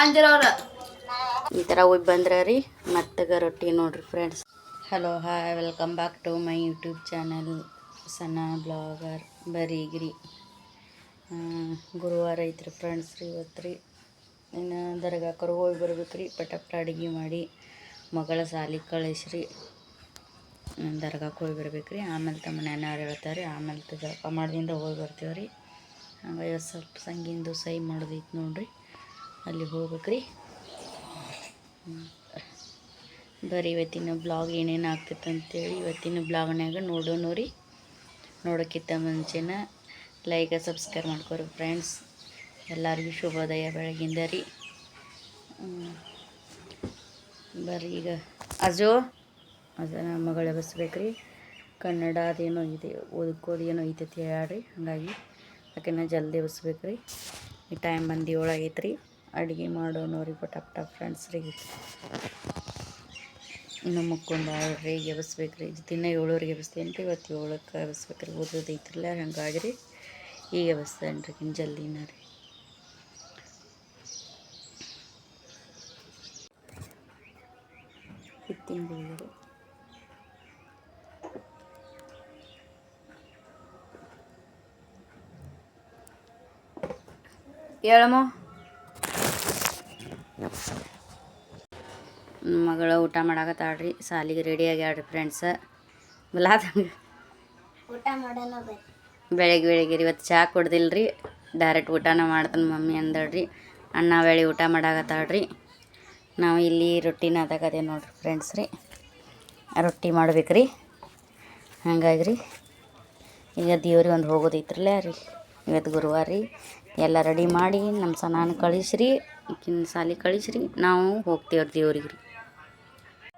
ಈ ಥರ ಹೋಗಿ ಬಂದ್ರೆ ರೀ ಮತ್ತಾಗ ರೊಟ್ಟಿ ನೋಡ್ರಿ friends. Hello hi, welcome back to my YouTube channel ಸಣ್ಣ ಬ್ಲಾಗರ್ ಬರೀಗಿರಿ. ಗುರುವಾರ ಐತ್ರಿ ಫ್ರೆಂಡ್ಸ್ ರೀ. ಇವತ್ತು ರೀ ಇನ್ನು ದರ್ಗಾಕರು ಹೋಗಿ ಬರ್ಬೇಕು ರೀ. ಪಟ ಅಡುಗೆ ಮಾಡಿ ಮಗಳ ಸಾಲಿಗೆ ಕಳಿಸ್ರಿ ದರ್ಗಾಕ್ಕೆ ಹೋಗಿ ಬರ್ಬೇಕು ರೀ. ಆಮೇಲೆ ತಮ್ಮ ಮನೆಯವ್ರು ಹೇಳ್ತಾರೆ, ಆಮೇಲೆ ಜಳಕ ಮಾಡ್ದಿಂದ ಹೋಗಿ ಬರ್ತೀವಿ ರೀ. ಹಂಗೆ ಸ್ವಲ್ಪ ಸಂಗಿಂದು ಸೈ ಮಾಡೋದೈತೆ ನೋಡ್ರಿ, ಅಲ್ಲಿ ಹೋಗ್ಬೇಕು ರೀ. ಬರೀ ಇವತ್ತಿನ ಬ್ಲಾಗ್ ಏನೇನು ಆಗ್ತೈತೆ ಅಂತೇಳಿ ಇವತ್ತಿನ ಬ್ಲಾಗ್ನಾಗ ನೋಡೋಣ ರೀ. ನೋಡೋಕ್ಕಿಂತ ಮುಂಚೆನ ಲೈಕ್ ಸಬ್ಸ್ಕ್ರೈಬ್ ಮಾಡ್ಕೊರಿ ಫ್ರೆಂಡ್ಸ್. ಎಲ್ಲರಿಗೂ ಶುಭೋದಯ ಬೆಳಗಿಂದ ರೀ. ಬರ್ರಿ ಈಗ ನನ್ನ ಮಗಳು ಎಬ್ಬಿಸ್ಬೇಕು ರೀ. ಕನ್ನಡ ಅದೇನೋ ಇದೆ, ಓದ್ಕೋದೇನೋ ಐತೈತಿ ಹೇಳ್ರಿ. ಹಾಗಾಗಿ ಯಾಕೆನ ಜಲ್ದಿ ಎಬ್ಬಿಸ್ಬೇಕು ರೀ. ಈ ಟೈಮ್ ಬಂದು 7 ಆಗೈತೆ ರೀ. ಅಡುಗೆ ಮಾಡೋಣ ರೀ ಪಟ ಫ್ರೆಂಡ್ಸ್ ರೀ. ಇನ್ನು ಮುಕ್ಕೊಂಡು ಆಡ್ರಿ ಈಗ ಎಬ್ಬಿಸ್ಬೇಕು ರೀ. ದಿನ 7 ಎಬ್ಬಿಸ್ತೇನೆ ರೀ. ಇವತ್ತು 7ಕ್ಕೆ ಎಬ್ಬಿಸ್ಬೇಕು ರೀ. ಓದೋದು ಐತ್ರಲ್ಲ ಹಂಗಾಗಿ ರೀ ಈಗ ಎಬ್ಬಿಸ್ತೇನೆ ರೀ. ಇನ್ನು ಜಲ್ದಿನ ರೀ. ಹಿಟ್ಟಿನ ಬೀಳ್ರಿ ಹೇಳಮ್ಮ. ಮಗಳು ಊಟ ಮಾಡಾಕತ್ತಾಳ್ರಿ. ಸಾಲಿಗೆ ರೆಡಿ ಆಗ್ಯಾಳ್ರಿ ಫ್ರೆಂಡ್ಸ. ಊಟ ಮಾಡೋಣ ಬೆಳಗ್ಗೆ ರೀ. ಇವತ್ತು ಚಹಾ ಕೊಡ್ದಿಲ್ರಿ, ಡೈರೆಕ್ಟ್ ಊಟನ ಮಾಡ್ತಾನೆ ಮಮ್ಮಿ ಅಂದಳ್ರಿ. ಅಣ್ಣ ಬೆಳೆ ಊಟ ಮಾಡಾಕತ್ತಾಳ್ರಿ. ನಾವು ಇಲ್ಲಿ ರೊಟ್ಟಿನ ಅದಾಗದೆ ನೋಡ್ರಿ ಫ್ರೆಂಡ್ಸ್ ರೀ. ರೊಟ್ಟಿ ಮಾಡ್ಬೇಕು ರೀ. ಹಂಗಾಗಿ ರೀ ಈಗ ದೇವ್ರಿಗೆ ಒಂದು ಹೋಗೋದೈತ್ರಲ್ಲ ರೀ. ಇವತ್ತು ಗುರುವಾರ ರೀ. ಎಲ್ಲ ರೆಡಿ ಮಾಡಿ ನಮ್ಮ ಸನಾನ ಕಳಿಸ್ರಿ, ಈಕಿನ ಸಾಲಿ ಕಳಿಸ್ರಿ. ನಾವು ಹೋಗ್ತೇವ್ರಿ ದೇವ್ರಿಗೆ ರೀ.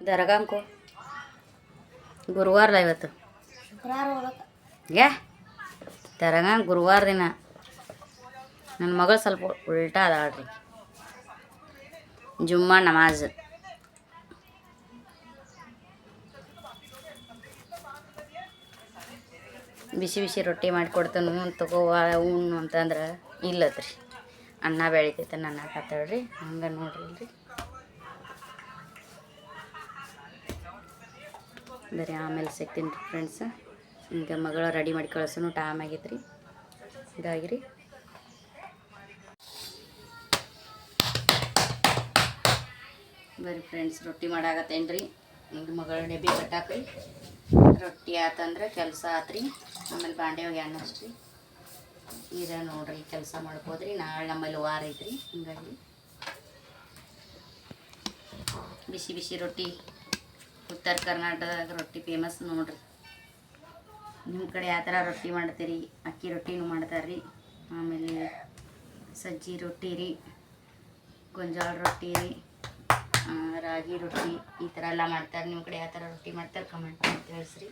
ದರ್ಗಾಂಕೋ ಗುರುವಾರಲ್ಲ ಇವತ್ತು ದರ್ಗಾ ಗುರುವಾರ ದಿನ. ನನ್ನ ಮಗಳು ಸ್ವಲ್ಪ ಉಲ್ಟಾ ಅದಾಳ್ರಿ. ಜುಮ್ಮಾ ನಮಾಜ್ ಬಿಸಿ ರೊಟ್ಟಿ ಮಾಡಿಕೊಡ್ತಾನು ತಗೋ ಉಣ್ಣು ಅಂತಂದ್ರೆ ಇಲ್ಲತ್ರಿ. ಅನ್ನ ಬೆಳಿತೈತೆ ನನ್ನ ಹಾಕತ್ತಾಳ್ರಿ. ಹಂಗೆ ನೋಡ್ರಿ ಇಲ್ರಿ. ಬರೀ ಆಮೇಲೆ ಸಿಗ್ತೀನಿ ರೀ ಫ್ರೆಂಡ್ಸ್. ಈಗ ಮಗಳ ರೆಡಿ ಮಾಡಿ ಕಳ್ಸೋನು ಟೈಮ್ ಆಗೈತೆ ರೀ. ಹೀಗಾಗಿ ರೀ ಬರೀ ಫ್ರೆಂಡ್ಸ್ ರೊಟ್ಟಿ ಮಾಡಾಕತ್ತೇನು ರೀ. ಈಗ ಮಗಳ ಡಬ್ಬಿ ಕಟ್ಟಾಕ್ರಿ. ರೊಟ್ಟಿ ಆತಂದ್ರೆ ಕೆಲಸ ಆತ್ರಿ. ಆಮೇಲೆ ಬಾಂಡೆ ಹೋಗಿ ಅನ್ನಷ್ಟರಿ ಈಗ ನೋಡ್ರಿ ಕೆಲಸ ಮಾಡ್ಬೋದ್ರಿ. ನಾಳೆ ನಮ್ಮಲ್ಲಿ ವಾರ ಐತ್ರಿ. ಹಿಂಗಾಗಿ ಬಿಸಿ ರೊಟ್ಟಿ ಉತ್ತರ ಕರ್ನಾಟಕದಾಗ ರೊಟ್ಟಿ ಫೇಮಸ್ ನೋಡ್ರಿ. ನಿಮ್ಮ ಕಡೆ ಯಾವ ಥರ ರೊಟ್ಟಿ ಮಾಡ್ತೀರಿ? ಅಕ್ಕಿ ರೊಟ್ಟಿನೂ ಮಾಡ್ತಾರೆ ರೀ. ಆಮೇಲೆ ಸಜ್ಜಿ ರೊಟ್ಟಿ ರೀ, ಗೊಂಜಾಳ ರೊಟ್ಟಿ ರೀ, ರಾಗಿ ರೊಟ್ಟಿ, ಈ ಥರ ಎಲ್ಲ ಮಾಡ್ತಾರೆ. ನಿಮ್ಮ ಕಡೆ ಯಾವ ಥರ ರೊಟ್ಟಿ ಮಾಡ್ತಾರೆ ಕಮೆಂಟ್ ಮಾಡಿ ತಿಳಿಸ್ರಿ.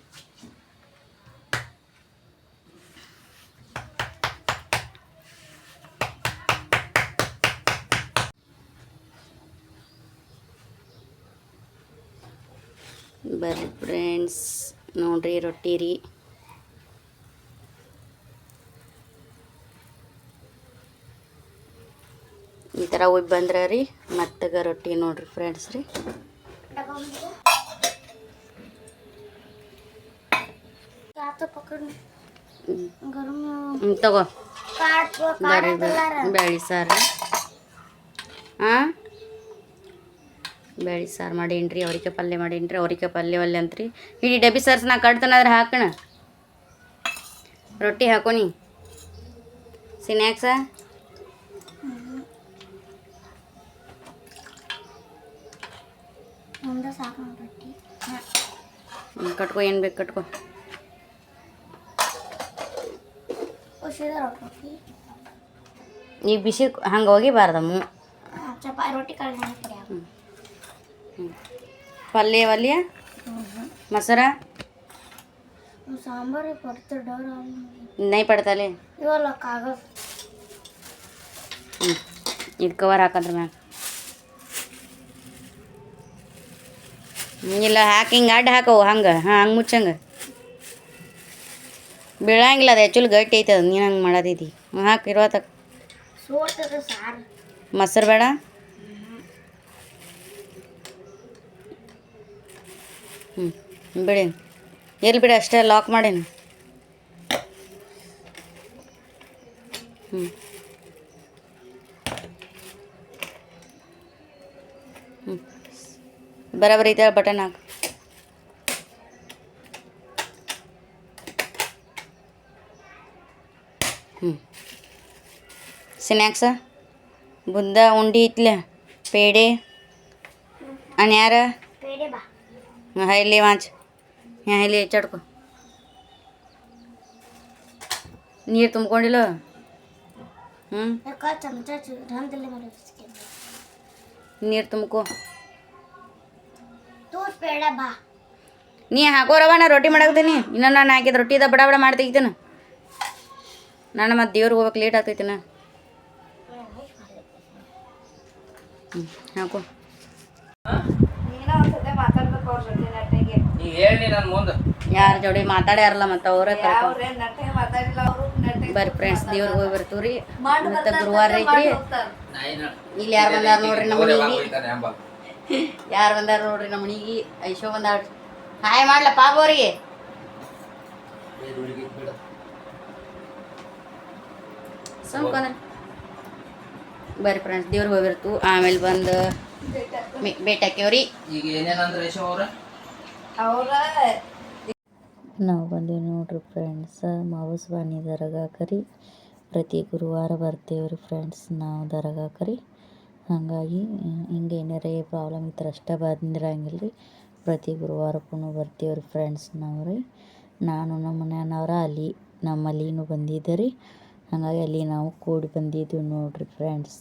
ಬರ್ರಿ ಫ್ರೆಂಡ್ಸ್ ನೋಡ್ರಿ ರೊಟ್ಟಿ ರೀ. ಈ ಥರ ಹೋಗಿ ಬಂದ್ರೆ ರೀ ಮತ್ತಾಗ ರೊಟ್ಟಿ ನೋಡ್ರಿ ಫ್ರೆಂಡ್ಸ್ ರೀ. ತಗೋ ಬರ್ರಿ ಬೇಳೆ ಸಾರು. ಬೇಳೆ ಸಾರು ಮಾಡೀನಿ ರೀ. ಅವ್ರಿಕಾಯಿ ಪಲ್ಯ ಮಾಡೀನಿ ರೀ. ಅವ್ರಿಕಾಯಿ ಪಲ್ಯ ಒಲ್ಲೆ ಅಂತ್ರಿ. ಇಡೀ ಡಬ್ಬಿ ಸಾರ್ಸ್ ನಾ ಕಟ್ತಾನಾದ್ರೆ ಹಾಕೋಣ. ರೊಟ್ಟಿ ಹಾಕೋನಿ ಸ್ನ್ಯಾಕ್ಸ. ಕಟ್ಕೊ, ಏನು ಬೇಕು ಕಟ್ಕೊ. ಈಗ ಬಿಸಿ ಹಂಗೆ ಹೋಗಿಬಾರ್ದಮ್ಮ. ಪಲ್ಯ ಮೊಸರ ಸಾಂಬಾರು ನೈ ಪಡ್ತಲೆ ಇದು ಕವರ್ ಹಾಕಂದ್ರ ಮ್ಯಾಗ ಇಲ್ಲ ಹಾಕಿ ಹಿಂಗೆ ಅಡ್ಡ ಹಾಕವು ಹಂಗೆ. ಹಂಗೆ ಮುಚ್ಚಂಗೆ ಬೀಳಂಗಿಲ್ಲ. ಅದು ಆ್ಯಕ್ಚುಲಿ ಗಟ್ಟಿ ಐತೆ. ಅದು ನೀನು ಹಂಗೆ ಮಾಡೋದೈತಿ. ಹಾಕಿ ಇರುವತ್ತ ಮೊಸರು ಬೇಡ. ಬಿಡಿ ಎಲ್ಲಿ ಬಿಡಿ ಅಷ್ಟೇ ಲಾಕ್ ಮಾಡೀನಿ. ಬರಾಬರಿ ಐತೆ ಬಟನ್ ಹಾಕು. ಸ್ನ್ಯಾಕ್ಸ ಬುಂದ ಉಂಡಿ ಇತ್ಲ ಪೇಡೆ ಅನ್ಯಾರ ಇಲ್ಲಿ ವಾಂಚ್ ಇಲ್ಲಿ ಚಡ್ಕೊ. ನೀರು ತುಂಬ್ಕೊಂಡಿಲ್ಲ. ನೀರು ತುಂಬ್ಕೊ. ನೀ ಹಾಕೋರವ ನಾ ರೊಟ್ಟಿ ಮಾಡಾಕ್ತೀನಿ. ಇನ್ನು ನಾನು ಹಾಕಿದ ರೊಟ್ಟಿದ ಬಡ ಬಡ ಮಾಡಿ ತೆಗಿತೇನೆ. ನಾನು ಮತ್ತೆ ದೇವ್ರಿಗೆ ಹೋಗ್ಬೇಕು, ಲೇಟ್ ಆಗ್ತೈತಿ. ನಾ ಹಾಕೋ. ಯಾರ ಜೋಡಿ ಮಾತಾಡ್ಯಾರಲ್ಲ ಮತ್ತು ಅವರೇ ಬರ್ರಿ ಫ್ರೆಂಡ್ಸ್, ದೇವ್ರಿಗೆ ಹೋಗಿ ಬರ್ತೀವಿ ರೀ. ಮತ್ತು ಗುರುವಾರ ಐತ್ರಿ. ಇಲ್ಲಿ ಯಾರು ಬಂದಾರ ನೋಡ್ರಿ ನಮ್ಮ ಮನೆಗೆ. ಯಾರು ಬಂದಾರ ನೋಡ್ರಿ ನಮ್ಮ ಮನೆಗೆ. ಐಶೋ ಬಂದಾಳ. ಹಾಯ್ ಮಾಡ್ಲ ಪಾಪ ಅವ್ರಿಗೆ. ಸುಮ್ಕೊಂಡ್ರಿ ಬರ್ರಿ ಫ್ರೆಂಡ್ಸ್, ದೇವ್ರಿಗೆ ಹೋಗಿರ್ತು. ಆಮೇಲೆ ಬಂದು ಭೇಟಿ ಹಾಕ್ಯವ್ರಿ. ಈಗ ಏನೇನಂದ್ರೆ ನಾವು ಬಂದೀವಿ ನೋಡ್ರಿ ಫ್ರೆಂಡ್ಸ್, ಮಾವಸ್ವಾನಿ ದರ್ಗಾಕರಿ. ಪ್ರತಿ ಗುರುವಾರ ಬರ್ತೇವ್ರಿ ಫ್ರೆಂಡ್ಸ್ ನಾವು ದರ್ಗಾಕರಿ. ಹಾಗಾಗಿ ಹಿಂಗೆ ಏನಾರೇ ಪ್ರಾಬ್ಲಮ್ ಇದ್ರೆ ಅಷ್ಟೇ ಬಂದಿರಂಗಿಲ್ಲ ರೀ. ಪ್ರತಿ ಗುರುವಾರಕ್ಕೂ ಬರ್ತೀವ್ರಿ ಫ್ರೆಂಡ್ಸ್ ನಾವು ರೀ. ನಾನು ನಮ್ಮ ಮನೆಯವ್ರ ಅಲ್ಲಿ ನಮ್ಮಲ್ಲಿನೂ ಬಂದಿದ್ದೆ ರೀ. ಹಾಗಾಗಿ ಅಲ್ಲಿ ನಾವು ಕೂಡಿ ಬಂದಿದ್ದೀವಿ ನೋಡ್ರಿ ಫ್ರೆಂಡ್ಸ್.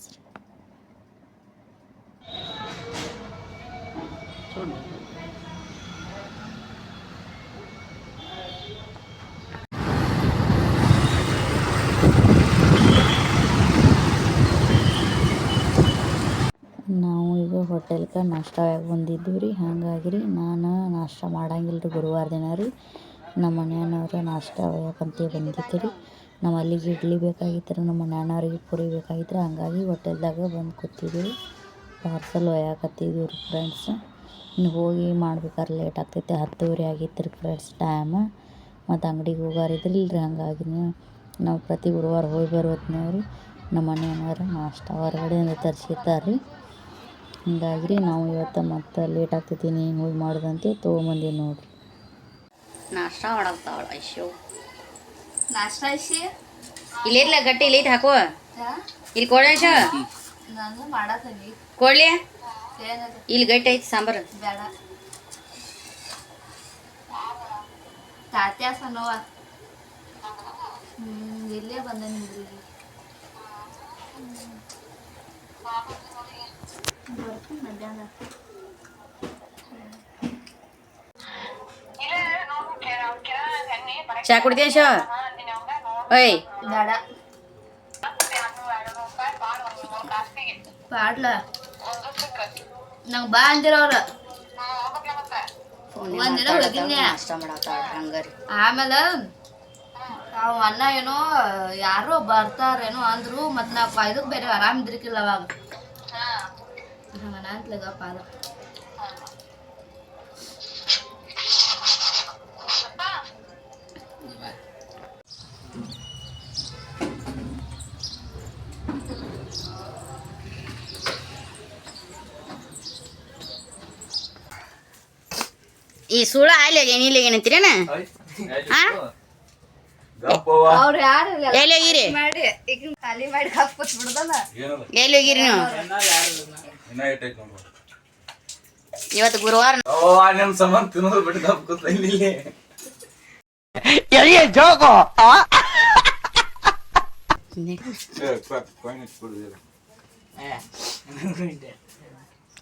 ನಾವು ಈಗ ಹೋಟೆಲ್ಗೆ ನಾಷ್ಟಾಗಿ ಬಂದಿದ್ದೀವಿ ರೀ. ಹಾಗಾಗಿ ರೀ ನಾನು ನಾಷ್ಟ ಮಾಡಂಗಿಲ್ಲ ರೀ ಗುರುವಾರ ದಿನ ರೀ. ನಮ್ಮ ಮನೆಯವ್ರ ನಾಷ್ಟ ಒಯ್ಯಕ್ಕಂತ ಬಂದಿತ್ತು ರೀ. ನಾವು ಅಲ್ಲಿಗೆ ಇಡ್ಲಿ ಬೇಕಾಗಿತ್ತು ರೀ, ನಮ್ಮ ಮನೆಯವ್ರಿಗೆ ಪೂರಿ ಬೇಕಾಗಿತ್ತು ರೀ. ಹಂಗಾಗಿ ಹೋಟೆಲ್ದಾಗ ಬಂದು ಕೂತಿದ್ದೀವಿ. ಪಾರ್ಸಲ್ ಒಯ್ಯಾಕತ್ತಿದ್ದೀವಿ ರೀ ಫ್ರೆಂಡ್ಸ್. ಇನ್ನು ಹೋಗಿ ಮಾಡ್ಬೇಕಾದ್ರೆ ಲೇಟ್ ಆಗ್ತೈತೆ. 10:30 ಆಗಿತ್ತು ರೀ ಫ್ರೆಂಡ್ಸ್ ಟೈಮ್. ಮತ್ತು ಅಂಗಡಿಗೆ ಹೋಗಾರಿದ್ರಿ ಇಲ್ರಿ. ಹಾಗಾಗಿ ನಾವು ಪ್ರತಿ ಗುರುವಾರ ಹೋಗಿ ಬರೋತ್ನೇವ್ ರೀ. ನಮ್ಮ ಮನೆಯವ್ರ ನಾಷ್ಟ ಹೊರಗಡೆಯಿಂದ ತರಿಸಿರ್ತಾರೆ ರೀ. ಹಿಂಗಾಗಿ ರೀ ನಾವು ಇವತ್ತು ಮತ್ತೆ ಲೇಟ್ ಆಗ್ತೈತಿ, ನೀನು ಹೋಗಿ ಮಾಡೋದಂತೆ ತೊಗೊಂಬಂದೀವಿ ನೋಡ್ರಿ. ನಾಷ್ಟ ಮಾಡಾಕ್ತಾವಳ ಐಶು. ನಾಷ್ಟ ಐಶಿ ಇಲ್ಲಿ ಇರ್ಲ ಗಟ್ಟಿ ಇಲ್ಲಿ ಐತೆ ಹಾಕುವ. ಇಲ್ಲಿ ಕೊಡ ಐಶ ನಾನು ಮಾಡತ್ತೀನಿ. ಕೊಡ್ಲಿ ಏನದು ಇಲ್ಲಿ ಗಟ್ಟಿ ಐತಿ ಸಾಂಬಾರು. ಬೇಡ ತಾತ್ಯಾ ಸನೋವ. ಇಲ್ಲೇ ಬಂದ ನಿಮ್ಗೆ ಬರ್ತೀನಿ ಮಧ್ಯಾಹ್ನ. ಚಾ ಕುಡ್ತೀಯ ಐಶ? ಓಯ್ ಬೇಡ ಪಾಡ್ಲ ನಂಗೆ ಬಾ ಅಂದಿರವ್ರ. ಒಂದಿನ ಹೋಗಿನಿ. ನಾಷ್ಟ ಮಾಡಾಕ್ತಾಳ ಹಂಗಾರಿ. ಆಮೇಲೆ ಅವ ಅಣ್ಣ ಏನೋ ಯಾರೋ ಬರ್ತಾರೇನೋ ಅಂದ್ರು. ಮತ್ತು ನಾವು ಇದಕ್ಕೆ ಬೇರೆ ಆರಾಮ್ ಇದ್ರಿಕಿಲ್ಲ ಅವಾಗ. ಹಂಗನ ಅಂತಲಗಪ್ಪ ಅದು. ಈ ಸುಳ ಅಲ್ಲಿ ಏನಿಲ್ಲ ಏನಂತೀರೇನ? ಅವ್ರು ಯಾರು ಎಲ್ಲಿ ಹೋಗಿರಿ? ಮಾಡಿ ಈಗ ಖಾಲಿ ಮಾಡಿ ಹಾಕ್ಬಿಟ್ಟು ಬಿಡ್ದಲ್ಲ. ಎಲ್ಲಿ ಹೋಗಿರಿ ನೀವು? ಇವತ್ತು ಗುರುವಾರ. ನಿಮ್ ಸಂಬಂಧ ತಿನ್ನೋದು ಬಿಟ್ಟು ಇಲ್ಲಿ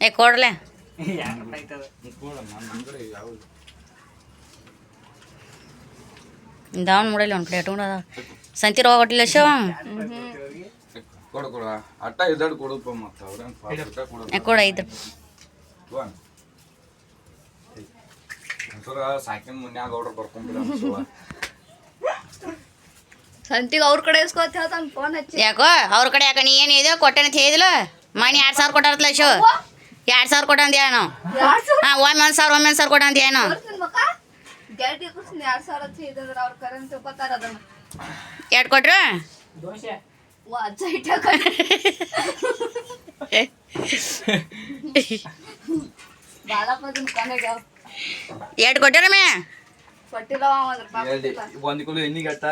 ಏ ಕೊಡ್ಲೆ ದಾವನ್ ಮುಡಲಿ ಒಂದು ಪ್ಲೇಟ್ ಉಂಡ ಸಂತಿ ರೋಗ ಹೊಟ್ಟಿಲ್ಲ ಶವ ಕೊಡ ಅಟ್ಟ ಇದ್ದಾಡ್ ಕೊಡಪ್ಪ ಮತ್ತ ಅವ್ರೇನ್ ಕೊಡ ಐದು ಸಾಕಿನ ಮುನ್ಯಾಗ ಅವ್ರ ಬರ್ಕೊಂಡ್ಬಿಡ ಸಂತಿಗೆ ಅವ್ರ ಕಡೆ ಇಸ್ಕೋತ ಹೇಳ್ತಾನೆ ಫೋನ್ ಹಚ್ಚಿ. ಯಾಕೋ ಅವ್ರ ಕಡೆ ಯಾಕ ನೀ ಏನು ಇದೆ ಕೊಟ್ಟೆನ ಹೇಳಿದಿಲ್ಲ ಮನೆ 2,000 ಕೊಟ್ಟಾರತ್ಲ ಶೋ 2,000 ಕೊಟ್ಟ ಅಂದ್ಯಾ ನಾವು. ಹಾಂ 1,000 ಕೊಟ್ಟ ಅಂದ್ಯಾ ನಾವು. ಗ್ಯಾರಂಟಿ ಕೊಡ್ತೀನಿ 2,000 ಇದ್ರೆ ಅವ್ರ ಕರೆಂಟ್ ತಿಳ್ಕೊತಾರ ಅದನ್ನ ಎರಡು ಕೊಟ್ರು ಅಜ್ಜ ಇಟ್ಟ ಬಾಳಪ್ಪದನ್ನ ಕೊನೆಗೆ ಎರಡು ಕೊಟ್ಟಾರಮ್ಮೆ ಕೊಟ್ಟಿಲ್ಲವ ಒಂದ್ ಕಿಲೋ ಎಣ್ಣೆ ಗಟ್ಟ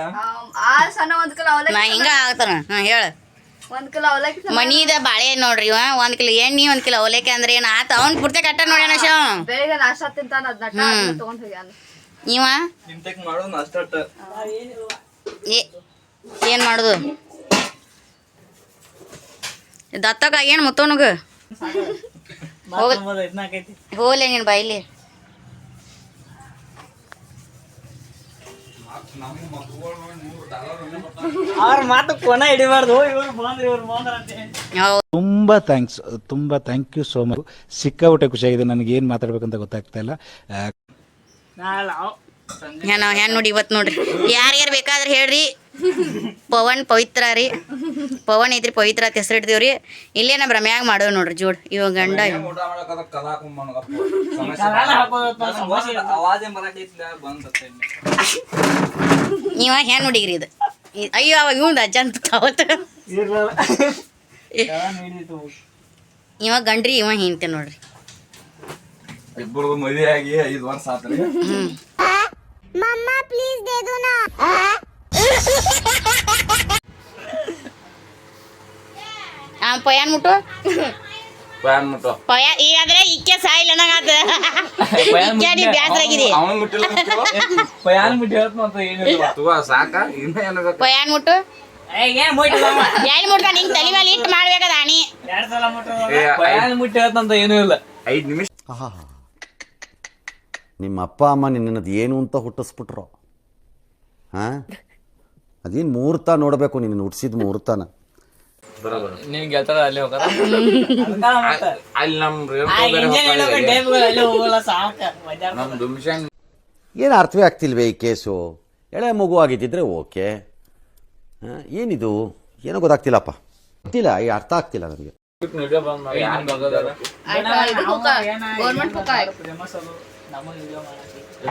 ಆ ಸಣ್ಣ 1 ಕಿಲೋ ಅವಲಕ್ಕಿ ನಾ ಹಿಂಗ ಆಗ್ತಾನ ಹಾಂ ಹೇಳು 1 ಕಿಲೋ ಅವಲಕ್ಕಿ ಮನೀದ ಬಾಳೆ ನೋಡ್ರಿ ಇವ 1 ಕಿಲೋ ಎಣ್ಣೆ 1 ಕಿಲೋ ಅವಲೇಕೆ ಅಂದ್ರೆ ಏನು ಆತ ಅವ್ನು ಪೂರ್ತಿ ಕಟ್ಟ ನೋಡಿ ಅಣ್ಣ ಬೆಳಿಗ್ಗೆ ನಾಷ್ಟ ತಿಂತಾನ ಅದ್ ನಟ ತಗೊಂಡ್ ಹೋಗ್ಯಾನ ಇವ ನಿಮ್ತಕ್ ಮಾಡೋದು ಅಷ್ಟ ಏನು ಮಾಡೋದು ದತ್ತಕ ಏನು ಮುತ್ತವನಿಗೆ ಹೋಗ್ಲೆ ನೀನು ಬಾಯಿಲಿ ಅವ್ರ ಮಾತು ಕೊನ ಹಿಡಿಬಾರ್ದು ಇವ್ರು ಬಂದ್ರ ಹೌದು ತುಂಬ ಥ್ಯಾಂಕ್ ಯು ಸೋ ಮಚ್. ಸಿಕ್ಕಾಬಿಟ್ಟೆ ಖುಷಿಯಾಗಿದೆ. ನನಗೆ ಏನು ಮಾತಾಡ್ಬೇಕಂತ ಗೊತ್ತಾಗ್ತಾ ಇಲ್ಲ. ನಾವು ಹೆಣ್ಣು ನೋಡಿ ಇವತ್ತು ನೋಡ್ರಿ ಯಾರ್ಯಾರು ಬೇಕಾದ್ರೆ ಹೇಳ್ರಿ. ಪವನ್ ಪವಿತ್ರ ರೀ, ಪವನ್ ಐತ್ರಿ ಪವಿತ್ರ ಅಂತ ಹೆಸರು ಇಡ್ತೀವ್ರಿ. ಇಲ್ಲೇ ನಾ ಭ್ರಮ್ಯಾಗ ಮಾಡೋ ನೋಡ್ರಿ ಜೋಡ್ ಇವ ಗಂಡ ಊಟ ಮಾಡಕದ ಕಲಾ ಕುಂಬ ಇವ ಹೆಣ್ಣು ಹುಡುಗ್ರಿ ಇದು. ಅಯ್ಯೋ ಅವ ಇವಂದ ಅಜ್ಜ ಅಂತ ಅವತ್ತ ಇವ ಗಂಡ್ರಿ ಇವ ಹಿಂತೆ ನೋಡ್ರಿ. ಇಬ್ಬರದು ಮದುವೆ ಆಗಿ 5 ವರ್ಷ ಆತ್ರಿ. ಪಯಾನ್ ಮುಟ್ಟು ಪ್ಯಾನ್ ಮುಟ್ಟು ಪಯ ಈಗಾದ್ರೆ ಇಕ್ಕೆ ಸಾಯಿಲ್ಲ ನಂಗಾತ ಇಕ್ಕೆ ಬ್ಯಾಸರಾಗಿದೆ. ಅವನು ಮುಟ್ಟಿಲ್ಲ ಪಯಾನ್ ಬಿಟ್ಟು ಹೇಳ್ತ ಅಂತ ಏನಿಲ್ಲ ತುವ ಸಾಕ ಇನ್ನ ಏನಾಗತ್ತ ಪಯಾನ್ ಮುಟ್ಟು ಏನ್ ಮುಟ್ಟಿಲ್ಲ ಎಲ್ಲಿ ಮುಟ್ಟ ನಿಂಗೆ ತಲೆ ಮೇಲೆ ಇಟ್ಟು ಮಾಡ್ಬೇಕದ ಅಣಿ 2 ಸಲ ಮುಟ್ಟ ಪಯಾನ್ ಬಿಟ್ಟು ಹೇಳ್ತಂತ ಏನೂ ಇಲ್ಲ. 5 ನಿಮಿಷ ನಿಮ್ಮ ಅಪ್ಪ ಅಮ್ಮ ನಿನ್ನದು ಏನು ಅಂತ ಹುಟ್ಟಿಸ್ಬಿಟ್ರು. ಹಾಂ ಅದೇನು ಮುಹೂರ್ತ ನೋಡಬೇಕು, ನಿನ್ನ ಹುಟ್ಟಿಸಿದ ಮುಹೂರ್ತನ. ನೀವು ಗೆಲ್ತಾರ ಅಲ್ಲಿ ಹೋಗಾರ ಅಲ್ಲಿ ನಮ್ ದುಮ್ಶನ್ ಏನು ಅರ್ಥವೇ ಆಗ್ತಿಲ್ವೇ ಈ ಕೇಸು? ಎಳೆ ಮಗು ಆಗಿದ್ದಿದ್ರೆ ಓಕೆ. ಹಾಂ ಏನಿದು ಏನೋ ಗೊತ್ತಾಗ್ತಿಲ್ಲಪ್ಪ, ಗೊತ್ತಿಲ್ಲ, ಈ ಅರ್ಥ ಆಗ್ತಿಲ್ಲ ನನಗೆ.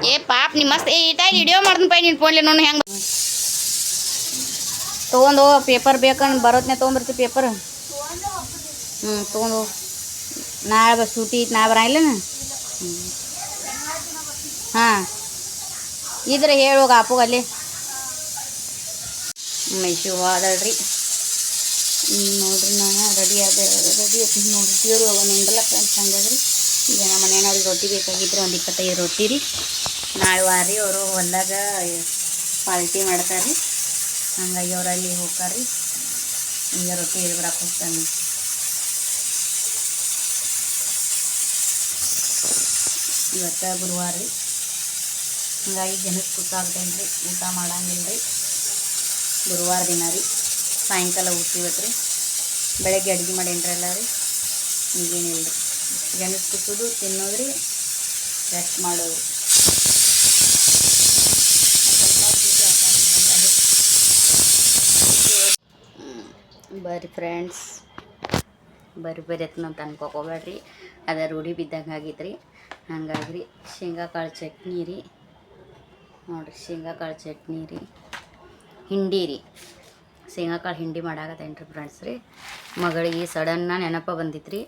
ಏ ಪಾಪ್ ನಿಮ್ಮ ಮಸ್ತ್ ಇಟಾಗಿ ವಿಡಿಯೋ ಮಾಡ್ತೀನಿ ಪೈ ನಿನ್ನ ಫೋನ್ಲಿ ನೋಡಿ ಹೆಂಗೆ ತೊಗೊಂಡು ಪೇಪರ್ ಬೇಕಂದು ಬರೋತ್ನೇ ತೊಗೊಂಬರ್ತೀವಿ ಪೇಪರ್. ತೊಗೊಂಡು ನಾಳೆ ಸೂಟಿ ಐತಿ ನಾ ಬರಂಗಿಲ್ಲ. ಹಾಂ ಇದ್ರೆ ಹೇಳೋಗ ಅಪ್ಪಗ ಅಲ್ಲಿ ಮೈಸೂರು ಹೋದಳ್ರಿ. ನೋಡ್ರಿ ನಾನು ರೆಡಿ ಐತಿ ನೋಡ್ರಿ. ದೇವ್ರು ನಿಂದಲ್ಲ ಫ್ರೆಂಡ್ಸ್ ಹಂಗಾದ್ರಿ. ಈಗ ನಮ್ಮ ಮನೆಯವ್ರಿಗೆ ರೊಟ್ಟಿ ಬೇಕಾಗಿದ್ರೆ ಒಂದು 25 ರೊಟ್ಟಿ ರೀ. ನಾಳೆ ವಾರಿ ಅವರು ಹೊಲ್ದಾಗ ಪಾಲ್ಟಿ ಮಾಡ್ತಾರೆ ರೀ. ಹಂಗಾಗಿ ಅವ್ರು ಅಲ್ಲಿ ಹೋಗ್ತಾರೆ ರೀ. ಈಗ ರೊಟ್ಟಿ ಬರಕ್ಕೆ ಹೋಗ್ತಾನೆ. ಇವತ್ತು ಗುರುವಾರ ರೀ, ಹಂಗಾಗಿ ಜನಕ್ಕೆ ಗೊತ್ತಾಗ್ತೇನೆ ರೀ, ಊಟ ಮಾಡಂಗಿಲ್ಲ ರೀ ಗುರುವಾರ ದಿನ ರೀ. ಸಾಯಂಕಾಲ ಊಟ ಇವತ್ತು ರೀ. ಬೆಳಗ್ಗೆ ಅಡುಗೆ ಮಾಡೇನ್ರಲ್ಲ ರೀ. ಈಗೇನಿಲ್ಲ ರೀ, ಜನಕ್ಕೆ ಕುಸೋದು ತಿನ್ನೋದ್ರಿ, ರೆಸ್ಟ್ ಮಾಡೋದು. ಬರ್ರಿ ಫ್ರೆಂಡ್ಸ್, ಬರ್ರಿ ಅಂತ ಅನ್ಕೋಬೇಡ್ರಿ, ಅದ ರೂಢಿ ಬಿದ್ದಂಗೆ ಆಗೈತೆ ರೀ. ಹಂಗಾಗಿ ರೀ ಶೇಂಗಾ ಕಾಳು ಚಟ್ನಿ ರೀ. ನೋಡಿರಿ ಶೇಂಗಾ ಕಾಳು ಚಟ್ನಿ ರೀ, ಹಿಂಡಿ ರೀ. ಶೇಂಗಾ ಕಾಳು ಹಿಂಡಿ ಮಾಡಾಕತ್ತೇನು ರೀ ಫ್ರೆಂಡ್ಸ್ ರೀ. ಮಗಳಿಗೆ ಸಡನ್ನ ನೆನಪ ಬಂದಿತ್ತು ರೀ,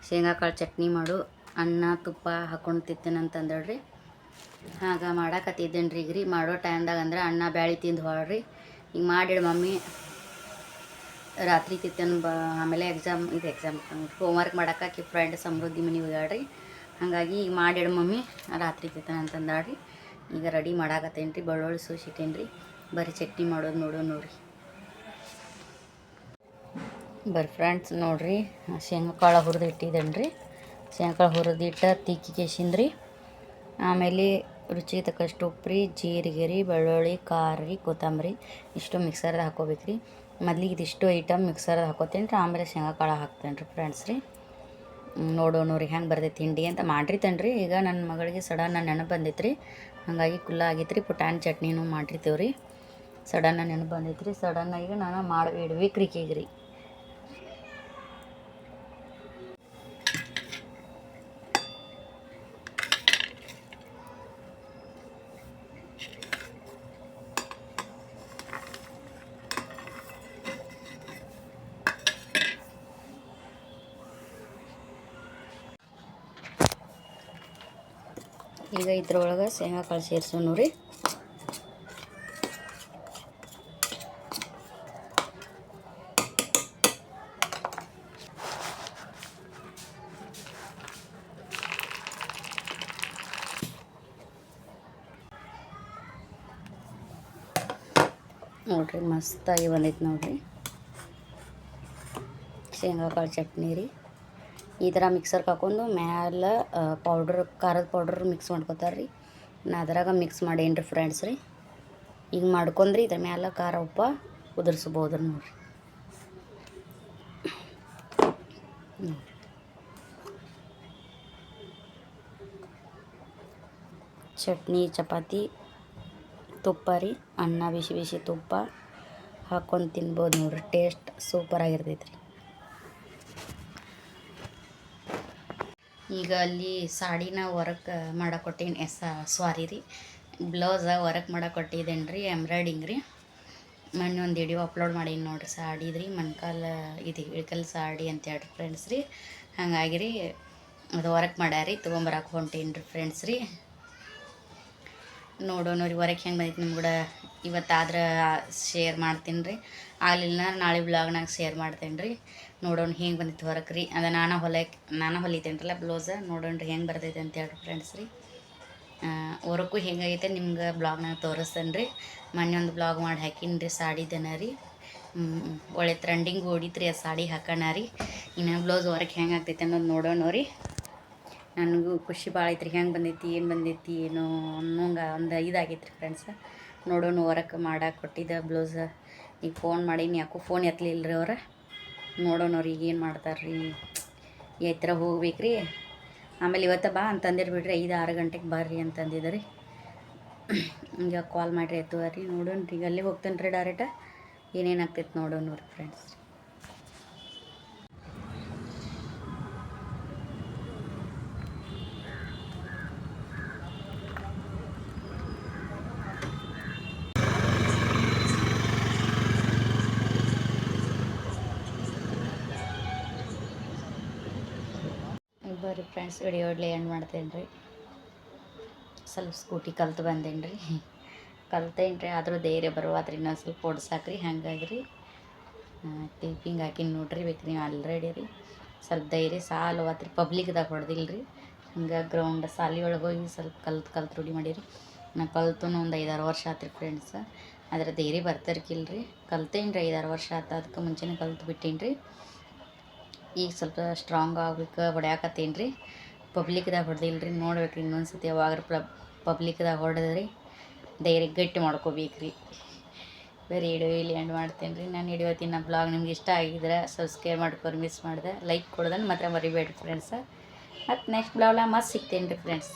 ಶೇಂಗಾ ಕಾಳು ಚಟ್ನಿ ಮಾಡು, ಅನ್ನ ತುಪ್ಪ ಹಾಕ್ಕೊಂಡು ತಿತ್ತೇನಂತಂದಳ್ರಿ. ಆಗ ಮಾಡಾಕತ್ತಿದ್ದೇನೆ ರೀ. ಈಗ ರೀ ಮಾಡೋ ಟೈಮ್ದಾಗ ಅಂದ್ರೆ ಅನ್ನ ಬ್ಯಾಳಿ ತಿಂದು ಹೊಳ್ರಿ. ಈಗ ಮಾಡಿಡು ಮಮ್ಮಿ, ರಾತ್ರಿ ತಿತ್ತೇನು ಆಮೇಲೆ ಎಕ್ಸಾಮ್ ಹೋಮ್ವರ್ಕ್ ಮಾಡಕ್ಕೆ ಫ್ರೆಂಡ್ ಸಮೃದ್ಧಿ ಮನೆ ಹೋಗ್ಯಾಳ್ರಿ. ಹಾಗಾಗಿ ಈಗ ಮಾಡಿಡು ಮಮ್ಮಿ, ರಾತ್ರಿ ತಿತ್ತೇನೆ ಅಂತಂದಾಳ್ರಿ. ಈಗ ರೆಡಿ ಮಾಡಾಕತ್ತೇನೆ ರೀ. ಬೆಳ್ಳುಳ್ಳಿ ಸೋಸಿಟ್ಟೇನೆ ರೀ. ಬರೀ ಚಟ್ನಿ ಮಾಡೋದು ನೋಡ್ರಿ. ಬರ್ರಿ ಫ್ರೆಂಡ್ಸ್ ನೋಡ್ರಿ, ಶೇಂಗಾ ಕಾಳು ಹುರಿದು ಇಟ್ಟಿದ್ದೇನೆ ರೀ. ಶೇಂಗಾ ಕಾಳು ಹುರಿದಿಟ್ಟು ತಿಕ್ಕಿ ಕೇಸಿಂದ್ರಿ. ಆಮೇಲೆ ರುಚಿಗೆ ತಕ್ಕಷ್ಟು ಉಪ್ಪು ರೀ, ಜೀರಿಗೆ ರೀ, ಬೆಳ್ಳುಳ್ಳಿ, ಖಾರ ರೀ, ಕೊತ್ತಂಬರಿ ಇಷ್ಟು ಮಿಕ್ಸರ್ದಾಗ ಹಾಕೋಬೇಕು ರೀ. ಮೊದ್ಲಿಗೆ ಇದಿಷ್ಟು ಐಟಮ್ ಮಿಕ್ಸರ್ದಾಗ ಹಾಕೋತೇನೆ ರೀ. ಆಮೇಲೆ ಶೇಂಗಾ ಕಾಳು ಹಾಕ್ತೇನೆ ರೀ ಫ್ರೆಂಡ್ಸ್ ರೀ. ನೋಡೋಣ ಹೆಂಗೆ ಬರ್ತೈತೆ ತಿಂಡಿ ಅಂತ ಮಾಡಿರ್ತೇನೆ ರೀ. ಈಗ ನನ್ನ ಮಗಳಿಗೆ ಸಡನ್ ನೆನಪು ಬಂದೈತೆ ರೀ. ಹಾಗಾಗಿ ಕುಲ್ಲ ಆಗೈತೆ ರೀ. ಪುಟಾಣಿ ಚಟ್ನಿನೂ ಮಾಡಿರ್ತೀವಿ ರೀ. ಸಡನ್ನ ನೆನಪು ಬಂದೈತೆ ರೀ. ಸಡನ್ನಾಗಿ ನಾನು ಇಡ್ಬೇಕು ರೀ ಈಗ ರೀ. ಈಗ ಇದ್ರೊಳಗೆ ಶೇಂಗಾ ಕಾಳು ಸೇರಿಸೋಣ ರೀ. ನೋಡಿರಿ ಮಸ್ತಾಗಿ ಬಂದೈತೆ ನೋಡಿರಿ ಶೇಂಗಾ ಕಾಳು ಚಟ್ನಿ ರೀ. ಈ ಥರ ಮಿಕ್ಸರ್ಗೆ ಹಾಕೊಂಡು ಮ್ಯಾಲೆ ಖಾರದ ಪೌಡ್ರ್ ಮಿಕ್ಸ್ ಮಾಡ್ಕೊತಾರೆ ರೀ. ನಾ ಅದ್ರಾಗ ಮಿಕ್ಸ್ ಮಾಡೇನಿ ರೀ ಫ್ರೆಂಡ್ಸ್ ರೀ. ಈಗ ಮಾಡ್ಕೊಂಡ್ರಿ ಇದ್ರ ಮ್ಯಾಲೆ ಖಾರ ಉಪ್ಪ ಉದುರಿಸ್ಬೋದು ನೋಡಿರಿ. ಚಟ್ನಿ ಚಪಾತಿ ತುಪ್ಪ ರೀ, ಅನ್ನ ಬಿಸಿ ಬಿಸಿ ತುಪ್ಪ ಹಾಕ್ಕೊಂಡು ತಿನ್ಬೋದು ನೋಡಿರಿ. ಟೇಸ್ಟ್ ಸೂಪರಾಗಿರ್ತೈತೆ ರೀ. ಈಗ ಅಲ್ಲಿ ಸಾಡಿನ ವರ್ಕ್ ಮಾಡಕೊಟ್ಟೀನಿ, ಸಾರಿ ರೀ ಬ್ಲೌಸ ವರ್ಕ್ ಮಾಡಕೊಟ್ಟಿದ್ದೇನೆ ರೀ, ಎಂಬ್ರಾಯ್ಡಿಂಗ್ ರೀ. ಮೊನ್ನೆ ಒಂದು ವಿಡಿಯೋ ಅಪ್ಲೋಡ್ ಮಾಡೀನಿ ನೋಡಿರಿ ಸಾಡಿದ್ರಿ, ಮಣ್ಕಾಲ ಇದು ಇಳ್ಕಲ್ ಸಾಡಿ ಅಂತೇಳಿ ಫ್ರೆಂಡ್ಸ್ ರೀ. ಹಾಗಾಗಿ ರೀ ಅದು ವರ್ಕ್ ಮಾಡ್ಯಾರಿ, ತೊಗೊಂಬರಕ್ಕೆ ಹೊಂಟೀನಿ ರೀ ಫ್ರೆಂಡ್ಸ್ ರೀ. ನೋಡೋಣ ರೀ ವರ್ಕ್ ಹೆಂಗೆ ಬಂದೈತೆ ನಿಮ್ಗೆ ಕೂಡ ಇವತ್ತಾದ್ರೆ ಶೇರ್ ಮಾಡ್ತೀನಿ ರೀ. ಆಗಲಿಲ್ಲ ನಾಳೆ ಬ್ಲಾಗ್ನಾಗ ಶೇರ್ ಮಾಡ್ತೇನೆ ರೀ. ನೋಡೋಣ ಹೆಂಗೆ ಬಂದಿತ್ತು ಹೊರಕ್ಕೆ ರೀ. ಅದು ನಾನು ಹೊಲಿತೇನ್ರಲ್ಲ ಬ್ಲೌಸ. ನೋಡೋಣ ರೀ ಹೆಂಗೆ ಬರ್ತೈತೆ ಅಂತೇಳಿ ಫ್ರೆಂಡ್ಸ್ ರೀ. ವರ್ಕು ಹೆಂಗೈತೆ ನಿಮ್ಗೆ ಬ್ಲಾಗ್ನಾಗ ತೋರಿಸ್ತೇನೆ ರೀ. ಮೊನ್ನೆ ಒಂದು ಬ್ಲಾಗ್ ಮಾಡಿ ಹಾಕೀನಿ ರೀ ಸಾಡಿದೇನ ರೀ. ಒಳ್ಳೆ ಟ್ರೆಂಡಿಂಗ್ ಹೊಡಿತ್ರಿ ಆ ಸಾಡಿ ಹಾಕೋಣ ರೀ. ಇನ್ನು ಬ್ಲೌಸ್ ವರ್ಕ್ ಹೆಂಗೆ ಆಗ್ತೈತೆ ಅನ್ನೋದು ನೋಡೋಣ ರೀ. ನನಗೂ ಖುಷಿ ಭಾಳ ಐತ್ರಿ, ಹೆಂಗೆ ಬಂದೈತಿ ಏನು ಬಂದೈತಿ ಏನೋ ಅನ್ನೋಂಗೆ ಒಂದು ಇದಾಗೈತೆ ರೀ ಫ್ರೆಂಡ್ಸ. ನೋಡೋಣ ವರ್ಕ್ ಮಾಡಕ್ಕೆ ಕೊಟ್ಟಿದ್ದ ಬ್ಲೌಸ. ಈಗ ಫೋನ್ ಮಾಡೀನಿ, ಯಾಕೋ ಫೋನ್ ಎತ್ತಲಿಲ್ಲ ರೀ ಅವ್ರು. ನೋಡೋಣ ಅವ್ರು ಈಗ ಏನು ಮಾಡ್ತಾರೆ ರೀ. ಈ ಥರ ಹೋಗ್ಬೇಕು ರೀ. ಆಮೇಲೆ ಇವತ್ತು ಬಾ ಅಂತಂದಿರು ಬಿಡ್ರಿ, 5-6 ಗಂಟೆಗೆ ಬರ್ರಿ ಅಂತಂದಿದ್ದೆ ರೀ. ಈಗ ಕಾಲ್ ಮಾಡಿರಿ ಎತ್ತುವ ರೀ. ನೋಡೋಣ ರೀ ಈಗ ಅಲ್ಲೇ ಹೋಗ್ತೇನೆ ರೀ ಡೈರೆಕ್ಟ. ಏನೇನು ಆಗ್ತೈತೆ ನೋಡೋಣ ರೀ ಫ್ರೆಂಡ್ಸ್. ಬರ್ರಿ ಫ್ರೆಂಡ್ಸ್, ವಿಡಿಯೋ ಎಂಡ್ ಮಾಡ್ತೇನೆ ರೀ. ಸ್ವಲ್ಪ ಸ್ಕೂಟಿ ಕಲ್ತು ಬಂದೇನಿ ರೀ, ಕಲ್ತೇನೆ ರೀ. ಆದರೂ ಧೈರ್ಯ ಬರುವಾದ್ರಿ ಇನ್ನೊಂದು ಸ್ವಲ್ಪ ಓಡ್ಸಾಕ್ರಿ. ಹಾಗಾಗಿ ರೀ ಟೀಪಿಂಗ್ ಹಾಕಿನಿ ನೋಡ್ರಿ, ಬೇಕು ನೀವು ಆಲ್ರೆಡಿ ರೀ. ಸ್ವಲ್ಪ ಧೈರ್ಯ ಸಾಲವತ್ರಿ, ಪಬ್ಲಿಕ್ದಾಗ ಹೊಡೆದಿಲ್ಲ ರೀ. ಹಂಗೆ ಗ್ರೌಂಡ್ ಸಾಲಿ ಒಳಗೆ ಹೋಗಿ ಸ್ವಲ್ಪ ಕಲ್ತು ರೂಢಿ ಮಾಡೀರಿ. ನಾ ಕಲ್ತು ಒಂದು 5-6 ವರ್ಷ ಆತ್ರಿ ಫ್ರೆಂಡ್ಸ್. ಆದರೆ ಧೈರ್ಯ ಬರ್ತಾರಿಕಿಲ್ಲ ರೀ. ಕಲ್ತೇನೆ ರೀ 5-6 ವರ್ಷ ಆತ, ಅದಕ್ಕೆ ಮುಂಚೆನೇ ಕಲ್ತು ಬಿಟ್ಟೀನಿ ರೀ. ಈಗ ಸ್ವಲ್ಪ ಸ್ಟ್ರಾಂಗ್ ಆಗ್ಬೇಕು, ಹೊಡ್ಯಾಕತ್ತೀನಿ ರೀ. ಪಬ್ಲಿಕ್ದಾಗ ಹೊಡೆದಿಲ್ಲ ರೀ. ನೋಡ್ಬೇಕು ರೀ ಇನ್ನೊಂದು ಸತಿ ಯಾವಾಗ ಪಬ್ಲಿಕ್ದಾಗ ಹೊಡೆದ್ರಿ ಧೈರ್ಯ ಗಟ್ಟಿ ಮಾಡ್ಕೋಬೇಕು ರೀ. ಬೇರೆ ವಿಡಿಯೋ ಇಲ್ಲಿ ಎಂಡ್ ಮಾಡ್ತೇನೆ ರೀ. ನಾನು ಇವತ್ತಿನ ಬ್ಲಾಗ್ ನಿಮ್ಗೆ ಇಷ್ಟ ಆಗಿದ್ರೆ ಸಬ್ಸ್ಕ್ರೈಬ್ ಮಾಡ್ಕೊಂಡು ಮಿಸ್ ಮಾಡಿದೆ ಲೈಕ್ ಕೊಡೋದನ್ನು ಮಾತ್ರ ಮರಿಬೇಡಿ ಫ್ರೆಂಡ್ಸ. ಮತ್ತು ನೆಕ್ಸ್ಟ್ ಬ್ಲಾಗ್ನಾಗ ಮತ್ತೆ ಸಿಗ್ತೇನೆ ರೀ ಫ್ರೆಂಡ್ಸ್.